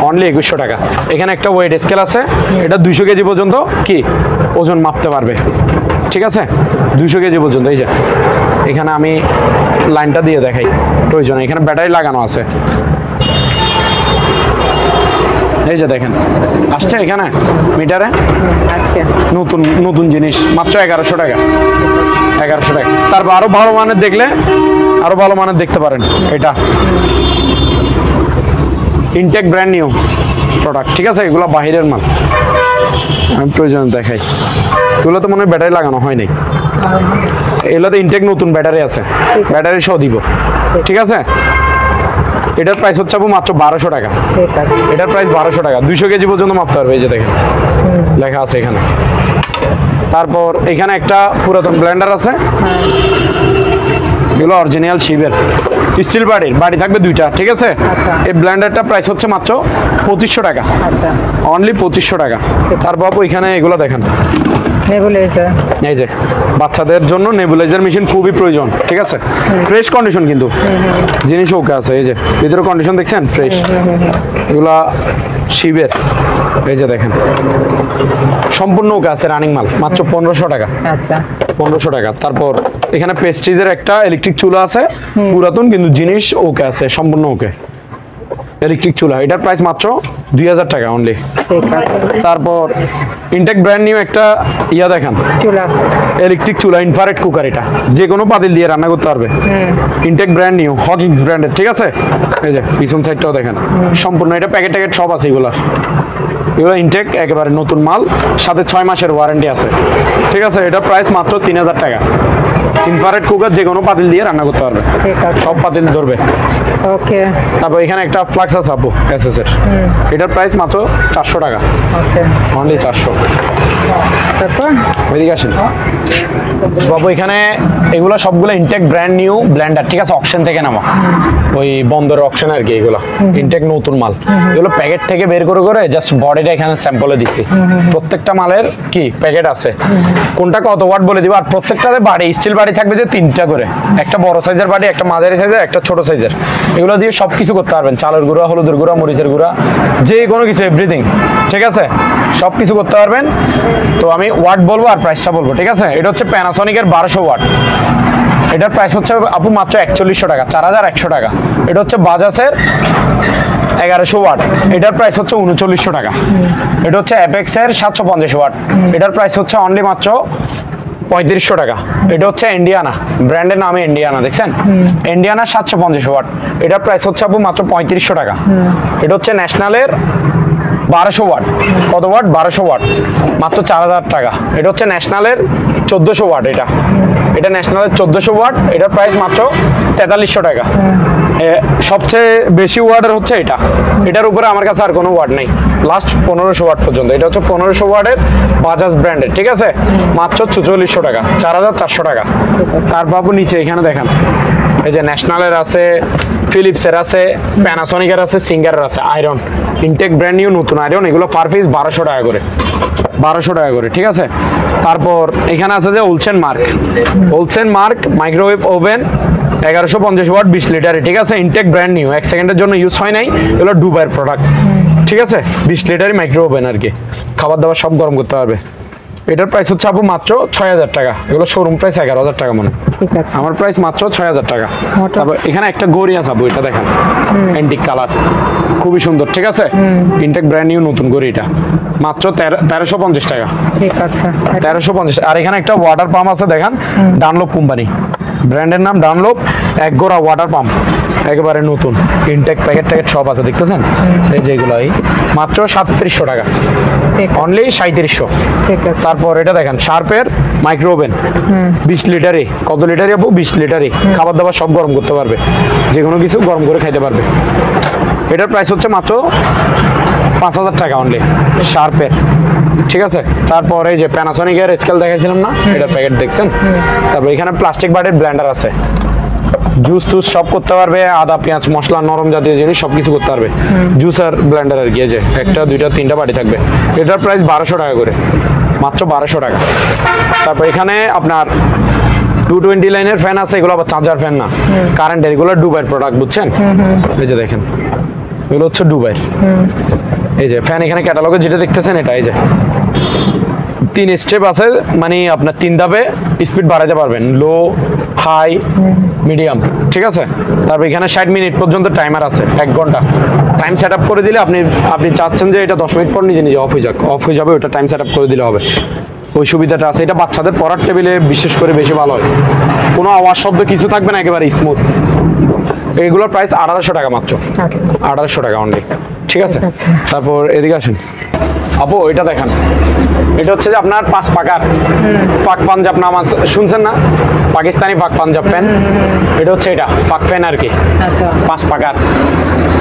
অনলি 2100 টাকা। এখানে একটা ওয়েট স্কেল আছে, এটা 200 কেজি পর্যন্ত কি ওজন মাপতে পারবে, ঠিক আছে, 200 কেজি পর্যন্ত। এই যে এখানে আমি লাইনটা দিয়ে দেখাই প্রয়োজন, এখানে ব্যাটারি লাগানো আছে, এই যে দেখেন আসছে এখানে মিটারে, আচ্ছা, নতুন জিনিস, মাত্র 1100 টাকা, 1100 টাকা। তারপর আরো ভালো মানের দেখলে আরো ভালো মানের দেখতে পারেন, এটা ইনটেক ব্র্যান্ড নিউ প্রোডাক্ট, ঠিক আছে, এগুলো বাহিরের মাল, আমি প্রয়োজন দেখাই। এগুলো তো মনে হয় ব্যাটারি লাগানো হয় নাই, এগুলোতে ইনটেক নতুন ব্যাটারি আছে, ব্যাটারি সহ দিব, ঠিক আছে। এটার প্রাইস হচ্ছে আপু মাত্র 1200 টাকা, এটার প্রাইস 1200 টাকা, 200 কেজি পর্যন্ত মাপতে পারবে, এই যে দেখেন লেখা আছে এখানে। তারপর এখানে একটা পুরাতন ব্লেন্ডার আছে, এগুলো অরিজিনাল শিবের স্টিল বাড়ি থাকবে 2টা, ঠিক আছে। এই ব্লেন্ডারটা প্রাইস হচ্ছে মাত্র 2500 টাকা, অনলি 2500 টাকা। তারপর আপু এখানে এগুলো দেখেন, নেবুলাইজার, এই যে বাচ্চাদের জন্য নেবুলাইজার মেশিন খুবই প্রয়োজন, ঠিক আছে, ফ্রেশ কন্ডিশন কিন্তু জিনিস ওকে আছে, এই যে ভিতরে কন্ডিশন দেখছেন ফ্রেশ, এগুলা শিবের, এই যে দেখেন সম্পূর্ণ ওকে আছে, রানিং মাল, মাত্র 1500 টাকা, আচ্ছা 1500 টাকা। তারপর এখানে প্রেস্টিজের একটা ইলেকট্রিক চুলা আছে, পুরাতন কিন্তু জিনিস ওকে আছে, সম্পূর্ণ ওকে, ইলেকট্রিক চুলা, এটার প্রাইস মাত্র 2000 টাকা অনলি। তারপর ইনটেক ব্র্যান্ড নিউ একটা দেখেন চুলা, ইলেকট্রিক চুলা, ইনফ্রারেড কুকার, এটা যে কোনো পাতিল দিয়ে রান্না করতে পারবে, ইনটেক ব্র্যান্ড নিউ, হকিংস ব্র্যান্ডের, ঠিক আছে। এই যে পিছন সাইডটাও দেখেন সম্পূর্ণ, এটা প্যাকেট ট্যাকেট সব আছে, এগুলো ইনটেক একেবারে নতুন মাল, সাথে 6 মাসের ওয়ারেন্টি আছে, ঠিক আছে। এটা প্রাইস মাত্র 3000 টাকা। ইনফ্রারেড কুকার, যে কোনো পাতিল দিয়ে রান্না করতে পারবে, সব পাতিল ধরবে, ওকে। তারপর এখানে একটা ফ্লাক্স আছে আপু, এসএস এর, এটার প্রাইস মাত্র 400 টাকা, ওকে, অনলি 400। তারপর এদিকে আসেন বাবু, এখানে এগুলো সবগুলো ইনটেক ব্র্যান্ড নিউ ব্লেন্ডার, ঠিক আছে, অকশন থেকে নামা, ওই বন্দরের অকশন আর কি, এগুলো ইনটেক নতুন মাল, এগুলো প্যাকেট থেকে বের করে জাস্ট বডিটা এখানে স্যাম্পলে দিছি, প্রত্যেকটা মালের কি প্যাকেট আছে, কোনটা কত ওয়াট বলে দিব, আর প্রত্যেকটাতে বাড়ি স্টিল বাড়ি থাকবে যে 3টা করে, একটা বড় সাইজের বাড়ি, একটা মাঝারি সাইজের, একটা ছোট সাইজের, এগুলো দিয়ে সবকিছু করতে পারবেন, চালের গুঁড়া, হলুদের গুঁড়া, মরিচের গুঁড়া, যে কোনো কিছু এভরিথিং, ঠিক আছে, সবকিছু করতে পারবেন। তো আমি ওয়াট বলবো আর প্রাইসটা বলবো, ঠিক আছে। এটা হচ্ছে প্যানাসনিকের 1200 ওয়াট, এটার প্রাইস হচ্ছে আপু মাত্র 4100 টাকা, 4100 টাকা। এটা হচ্ছে বাজাজের 1100 ওয়াট, এটার প্রাইস হচ্ছে 3900 টাকা। এটা হচ্ছে অ্যাপেক্সের 750 ওয়াট, এটার প্রাইস হচ্ছে অনলি মাত্র 3500 টাকা। এটা হচ্ছে ইন্ডিয়ানা, ব্র্যান্ডের নামে ইন্ডিয়ানা, দেখছেন, ইন্ডিয়ানা 750 ওয়াট, এটার প্রাইস হচ্ছে আপু মাত্র 3500 টাকা। এটা হচ্ছে ন্যাশনালের 1200 ওয়াট, কত ওয়াট, 1200 ওয়াট, মাত্র 4000 টাকা। এটা হচ্ছে ন্যাশনালের 1400 ওয়াট, এটা ন্যাশনালের 1400 ওয়াট, এটার প্রাইস মাত্র 4300 টাকা। সবচেয়ে বেশি ওয়াটের হচ্ছে এটার উপরে আমার কাছে আর কোনো ওয়াট নেই, লাস্ট 1500 ওয়াট পর্যন্ত। এটা হচ্ছে 1500 ওয়াটের বাজাজ ব্র্যান্ডের, ঠিক আছে, মাত্র 4400 টাকা, 4400 টাকা। তারপর আপনি নিচে এখানে দেখেন, এই যে ন্যাশনালের আছে, ফিলিপসের আছে, প্যানাসনিকের আছে, সিঙ্গারের আছে, আয়রন, ইনটেক ব্র্যান্ড নিউ নতুন আয়রন, এগুলো পার পিস 1200 টাকা করে, 1200 টাকা করে, ঠিক আছে। তারপর এখানে আছে যে Olsenmark microwave oven 1150 watt 20 লিটারে, ঠিক আছে, ইনটেক ব্র্যান্ড নিউ, 1 সেকেন্ডের জন্য ইউজ হয় নাই, এগুলো দুবাইয়ের প্রোডাক্ট, ঠিক আছে, 20 লিটারই মাইক্রো ওভেন আর কি, খাবার দাবার সব গরম করতে পারবে। এটার প্রাইস হচ্ছে আপু মাত্র 6000 টাকা, এগুলো শোরুম প্রাইস 11000 টাকা মনে, ঠিক আছে, আমার প্রাইস মাত্র 6000 টাকা। তারপর এখানে একটা গড়ি আছে আপু, এটা দেখেন অ্যান্টিক কালার, খুবই সুন্দর, ঠিক আছে, ইনটেক ব্র্যান্ড নিউ নতুন গড়ি, এটা মাত্র 1350 টাকা, ঠিক আছে, 1350। আর এখানে একটা ওয়াটার পাম্প আছে দেখেন, ডানলপ কোম্পানি, ব্র্যান্ডের নাম ডানলপ, এক গোড়া ওয়াটার পাম্প, একেবারে নতুন, ইনটেক প্যাকেট সব আছে, দেখতেছেন এই যেগুলো, এই মাত্র 3700 টাকা, অনলি 3700। তারপর এটা দেখেন শার্পের মাইক্রো ওভেন, 20 লিটারে, কত লিটারে আপু? 20 লিটারে, খাবার দাবার সব গরম করতে পারবে, যে কোনো কিছু গরম করে খাইতে পারবে। এটার প্রাইস হচ্ছে মাত্র 5000 টাকা অনলি, শার্পের, ঠিক আছে। তারপর এই যে প্যানাসোনিকের স্কেল দেখাইছিলাম না, এটার প্যাকেট দেখছেন। তারপর এখানে প্লাস্টিক বাটের ব্লেন্ডার আছে, জুস টুস সব করতে পারবে, আদা পেঁয়াজ মশলা নরম জাতীয় জিনিস সবকিছু করতে পারবে, জুসার ব্লেন্ডার আর কি, যে একটা দুইটা তিনটা বাটি থাকবে। এটার প্রাইস 1200 টাকা করে, মাত্র 1200 টাকা। তারপর এখানে আপনার 220 লাইনের ফ্যান আছে, এগুলো আবার চার্জার ফ্যান না, কারেন্টের, এগুলো ডুবাইয়ের প্রোডাক্ট, বুঝছেন? এই যে দেখেন এগুলো হচ্ছে ডুবাইয়ের। এই যে ফ্যান এখানে ক্যাটালগে যেটা দেখতেছেন এটা, এই যে 3 স্টেপ আছে, মানে আপনার 3 ধাপে স্পিড বাড়াতে পারবেন, লো হাই মিডিয়াম, ঠিক আছে। তারপর এখানে 60 মিনিট পর্যন্ত টাইমার আছে, 1 ঘন্টা টাইম সেট আপ করে দিলে আপনি চাচ্ছেন যে এটা 10 মিনিট পর নিজে নিজে অফ হয়ে যাবে, ওটা টাইম সেট আপ করে দিলে হবে, ওই সুবিধাটা আছে। এটা বাচ্চাদের পড়ার টেবিলে বিশেষ করে বেশি ভালো হয়, কোনো আওয়াজ শব্দ কিছু থাকবে না, একেবারে স্মুথ। এগুলোর প্রাইস 1800 টাকা মাত্র, 1800 টাকা অনলি, ঠিক আছে। তারপর এদিকে আসুন আপু, এটা দেখান, এটা হচ্ছে যে আপনার 5 পাকার পাক পাঞ্জাব নামাজ শুনছেন না, পাকিস্তানি পাক পাঞ্জাব ফ্যান, এটা হচ্ছে এটা পাক ফ্যান আর কি, 5 পাকার,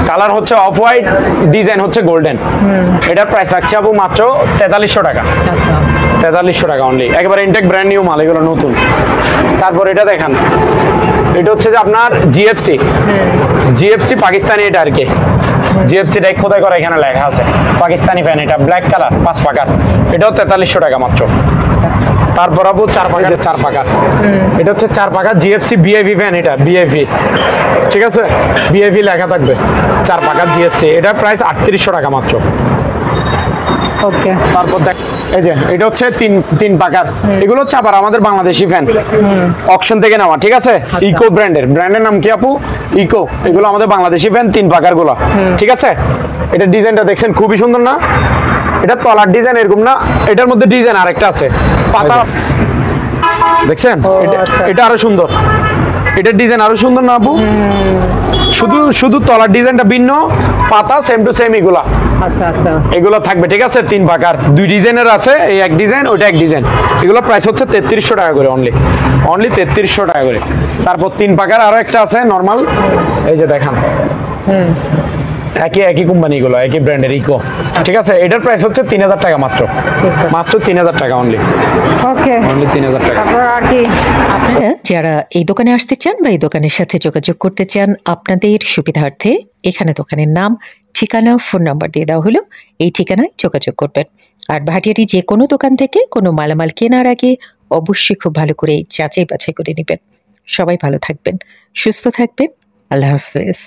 কালার হচ্ছে অফ হোয়াইট, ডিজাইন হচ্ছে গোল্ডেন। এটার প্রাইস আছে আপু মাত্র 4300 টাকা, 4300 টাকা অনলি, একেবারে ইনটেক ব্র্যান্ড নিউ মাল, এগুলো নতুন। তারপর এটা দেখান, এটা হচ্ছে যে আপনার জিএফসি পাকিস্তানি, এটা আর কি জিএফসি টাই খোদাই করা, এখানে লেখা আছে পাকিস্তানি ফ্যান, এটা ব্ল্যাক কালার 5 পাকার, এটাও 4300 টাকা মাত্র। তারপর আপু 4 পাকার, এটা হচ্ছে 4 পাকার জিএফসি বিআইভি ফ্যান, এটা বিআইভি, ঠিক আছে, বিআইভি লেখা থাকবে, 4 পাকার জিএফসি, এটার প্রাইস 3800 টাকা মাত্র। ওকে, তারপর দেখ এই যে এটা হচ্ছে 3 পাকার, এগুলো হচ্ছে আবার আমাদের বাংলাদেশি ফ্যান, অকশন থেকে নেওয়া, ঠিক আছে। ইকো ব্র্যান্ডের নাম কি আপু? ইকো, এগুলো আমাদের বাংলাদেশি ফ্যান 3 পাকার গুলো, ঠিক আছে। এটা ডিজাইনটা দেখছেন খুবই সুন্দর না, এটা তলার ডিজাইন এরকম না, এটার মধ্যে ডিজাইন আরেকটা আছে, পাতা দেখছেন, এটা আরো সুন্দর, এটার ডিজাইন আরো সুন্দর না আপু? শুধু তলার ডিজাইনটা ভিন্ন, পাতা সেম টু সেম, এগুলা এগুলো থাকবে, ঠিক আছে। 3 পাকার 2 ডিজাইনের আছে, এই এক ডিজাইন, ওইটা এক ডিজাইন, এগুলো প্রাইস হচ্ছে 3300 টাকা করে অনলি 3300 টাকা করে। তারপর 3 পাকার আরো একটা আছে নরমাল, এই যে দেখান, একই কোম্পানি, গুলো একই ব্র্যান্ডের ইকো, ঠিক আছে। এটার প্রাইস হচ্ছে 3000 টাকা মাত্র 3000 টাকা অনলি, ওকে, অনলি 3000 টাকা। আপনারা যারা এই দোকানে আসতে চান বা এই দোকানের সাথে যোগাযোগ করতে চান, আপনাদের সুবিধার্থে এখানে দোকানের নাম, ঠিকানা, ফোন নাম্বার দিয়ে দেওয়া হলো, এই ঠিকানায় যোগাযোগ করবেন। আর ভাটিয়ারি যে কোনো দোকান থেকে কোনো মালামাল কেনার আগে অবশ্যই খুব ভালো করে যাচাই বাছাই করে নেবেন। সবাই ভালো থাকবেন, সুস্থ থাকবেন, আল্লাহ হাফেজ।